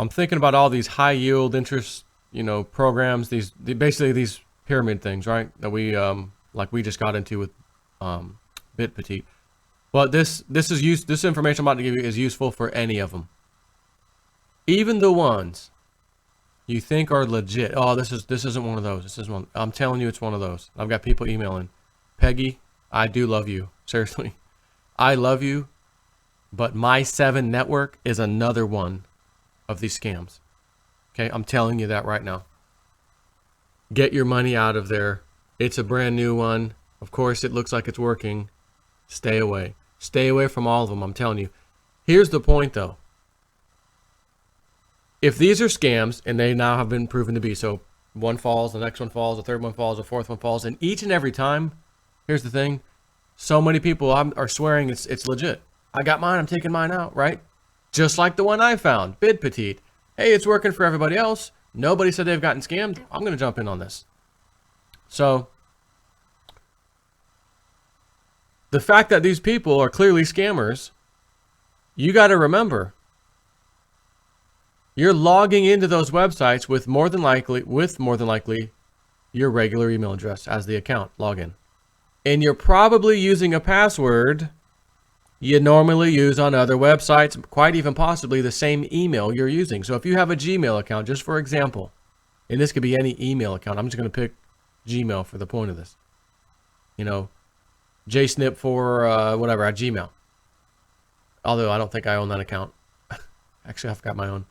I'm thinking about all these high yield interest, programs, basically these pyramid things, right? That we like we just got into with BitPetite. But this information I'm about to give you is useful for any of them. Even the ones you think are legit. Oh, this isn't one of those. This is one. I'm telling you, it's one of those. I've got people emailing, Peggy, I do love you. Seriously, I love you, but my 7 network is another one of these scams. Okay, I'm telling you that right now. Get your money out of there. It's a brand new one. Of course, it looks like it's working. Stay away. Stay away from all of them. I'm telling you. Here's the point, though. If these are scams, and they now have been proven to be, so one falls, the next one falls, the third one falls, the fourth one falls, and each and every time, here's the thing, so many people are swearing it's legit. I got mine, I'm taking mine out, right? Just like the one I found, BitPetite. Hey, it's working for everybody else. Nobody said they've gotten scammed. I'm going to jump in on this. So, the fact that these people are clearly scammers, you got to remember, you're logging into those websites with more than likely your regular email address as the account login. And you're probably using a password you normally use on other websites, quite even possibly the same email you're using. So if you have a Gmail account, just for example, and this could be any email account, I'm just going to pick Gmail for the point of this. JSNIP for whatever at Gmail. Although I don't think I own that account. Actually, I've got my own.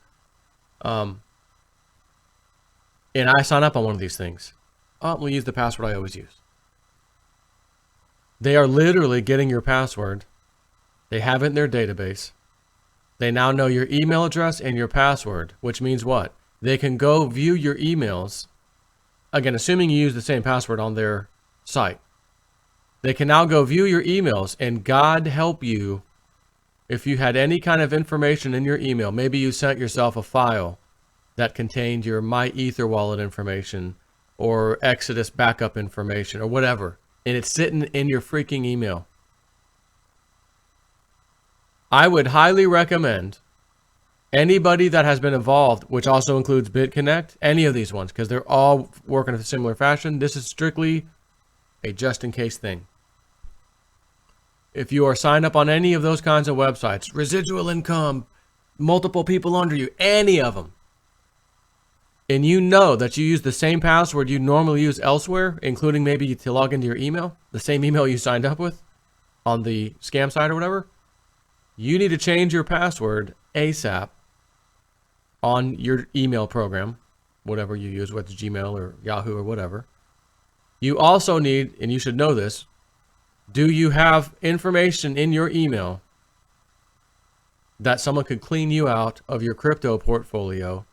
And I sign up on one of these things. We'll use the password I always use. They are literally getting your password. They have it in their database. They now know your email address and your password, which means what? They can go view your emails. Again, assuming you use the same password on their site. They can now go view your emails, and God help you if you had any kind of information in your email. Maybe you sent yourself a file that contained your MyEtherWallet information or Exodus backup information or whatever, and it's sitting in your freaking email. I would highly recommend anybody that has been involved, which also includes BitConnect, any of these ones, because they're all working in a similar fashion. This is strictly a just-in-case thing. If you are signed up on any of those kinds of websites, residual income, multiple people under you, any of them, and you know that you use the same password you normally use elsewhere, including maybe to log into your email, the same email you signed up with on the scam site or whatever, you need to change your password ASAP on your email program, whatever you use, whether it's Gmail or Yahoo or whatever. You also need, and you should know this, do you have information in your email that someone could clean you out of your crypto portfolio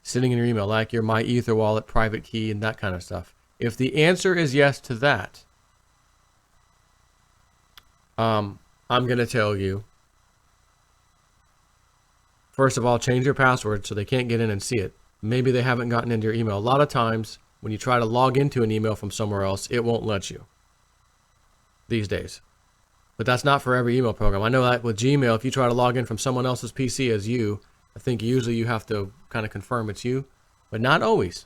sitting in your email, like your MyEtherWallet private key and that kind of stuff? If the answer is yes to that, I'm going to tell you, first of all, change your password so they can't get in and see it. Maybe they haven't gotten into your email. A lot of times when you try to log into an email from somewhere else, it won't let you these days. But that's not for every email program. I know that with Gmail, if you try to log in from someone else's PC as you, I think usually you have to kind of confirm it's you, but not always.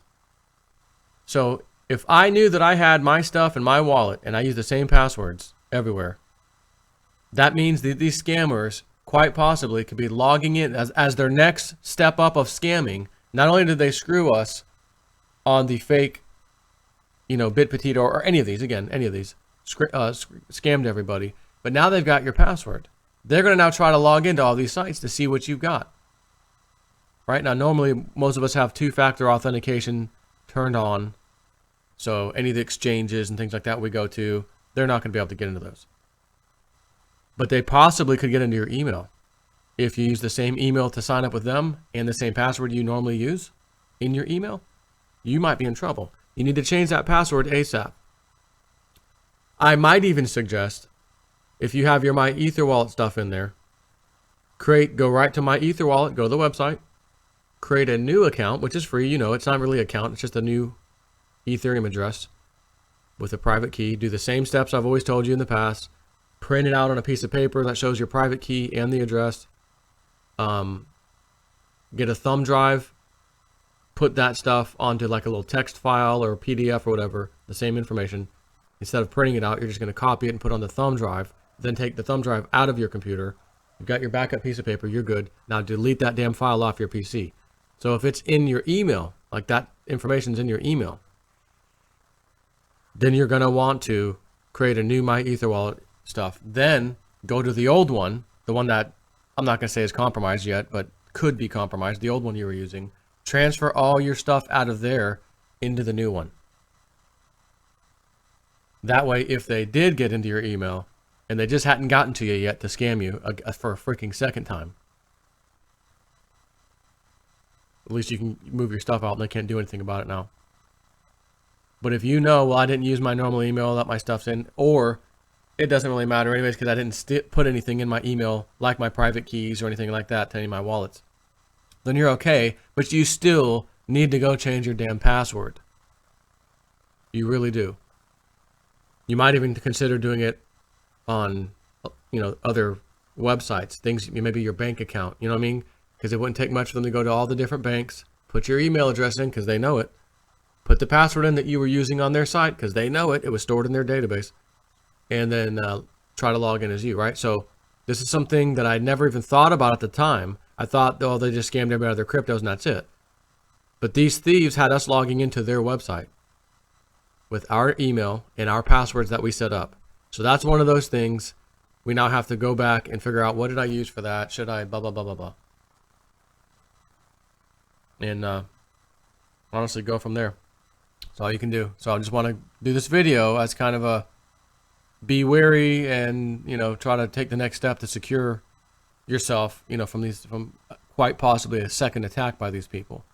So if I knew that I had my stuff in my wallet and I use the same passwords everywhere, that means that these scammers quite possibly could be logging in as their next step up of scamming. Not only did they screw us on the fake, BitPetite or any of these, again, any of these, scammed everybody, but now they've got your password. They're going to now try to log into all these sites to see what you've got. Right now, normally most of us have two-factor authentication turned on. So any of the exchanges and things like that we go to, they're not going to be able to get into those. But they possibly could get into your email. If you use the same email to sign up with them and the same password you normally use in your email, you might be in trouble. You need to change that password ASAP. I might even suggest, if you have your MyEtherWallet stuff in there, go right to MyEtherWallet, go to the website, create a new account, which is free. It's not really an account. It's just a new Ethereum address with a private key. Do the same steps I've always told you in the past. Print it out on a piece of paper that shows your private key and the address. get a thumb drive, put that stuff onto like a little text file or a PDF or whatever, the same information. Instead of printing it out, you're just going to copy it and put it on the thumb drive, then take the thumb drive out of your computer. You've got your backup piece of paper, you're good. Now delete that damn file off your PC. So if it's in your email, like that information's in your email, then you're going to want to create a new MyEtherWallet stuff. Then go to the old one, the one that I'm not going to say is compromised yet, but could be compromised, the old one you were using. Transfer all your stuff out of there into the new one. That way, if they did get into your email and they just hadn't gotten to you yet to scam you for a freaking second time, at least you can move your stuff out and they can't do anything about it now. But if you know, well, I didn't use my normal email that my stuff's in, or it doesn't really matter anyways because I didn't put anything in my email like my private keys or anything like that to any of my wallets, then you're okay, but you still need to go change your damn password. You really do. You might even consider doing it on, other websites, things, maybe your bank account, you know what I mean? Because it wouldn't take much for them to go to all the different banks, put your email address in because they know it, put the password in that you were using on their site because they know it was stored in their database, and then try to log in as you, right? So this is something that I never even thought about at the time. I thought, oh, they just scammed everybody out of their cryptos and that's it. But these thieves had us logging into their website with our email and our passwords that we set up. So that's one of those things we now have to go back and figure out, what did I use for that? Should I blah, blah, blah, blah, blah. And honestly, go from there. That's all you can do. So I just want to do this video as kind of a be wary and, try to take the next step to secure yourself, from quite possibly a second attack by these people.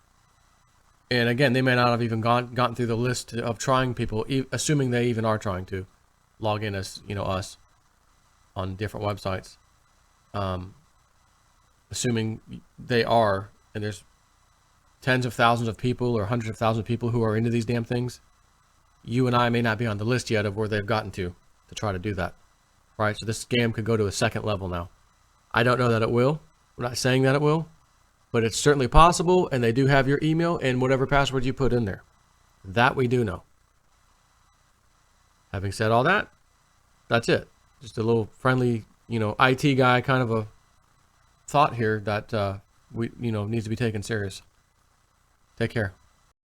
And again, they may not have even gotten through the list of trying people, assuming they even are trying to log in as, us on different websites. Assuming they are, and there's tens of thousands of people or hundreds of thousands of people who are into these damn things, you and I may not be on the list yet of where they've gotten to try to do that. Right? So this scam could go to a second level now. I don't know that it will. I'm not saying that it will, but it's certainly possible, and they do have your email and whatever password you put in there. That we do know. Having said all that, that's it. Just a little friendly, IT guy kind of a thought here that we needs to be taken serious. Take care.